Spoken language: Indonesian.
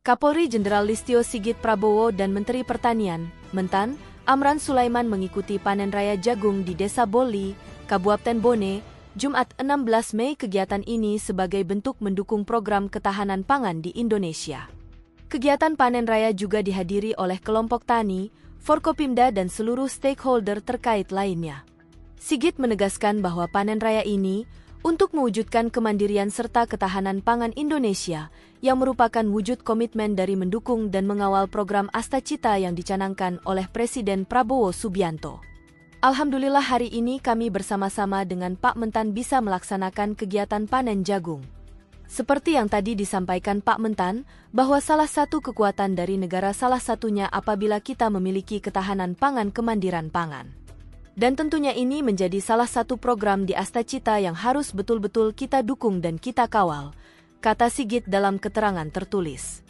Kapolri Jenderal Listio Sigit Prabowo dan Menteri Pertanian, Mentan, Amran Sulaiman mengikuti panen raya jagung di Desa Boli, Kabupaten Bone, Jumat 16 Mei. Kegiatan ini sebagai bentuk mendukung program ketahanan pangan di Indonesia. Kegiatan panen raya juga dihadiri oleh kelompok tani, Forkopimda dan seluruh stakeholder terkait lainnya. Sigit menegaskan bahwa panen raya ini untuk mewujudkan kemandirian serta ketahanan pangan Indonesia yang merupakan wujud komitmen dari mendukung dan mengawal program Astacita yang dicanangkan oleh Presiden Prabowo Subianto. Alhamdulillah hari ini kami bersama-sama dengan Pak Mentan bisa melaksanakan kegiatan panen jagung. Seperti yang tadi disampaikan Pak Mentan, bahwa salah satu kekuatan dari negara salah satunya apabila kita memiliki ketahanan pangan kemandirian pangan. Dan tentunya ini menjadi salah satu program di Astacita yang harus betul-betul kita dukung dan kita kawal, kata Sigit dalam keterangan tertulis.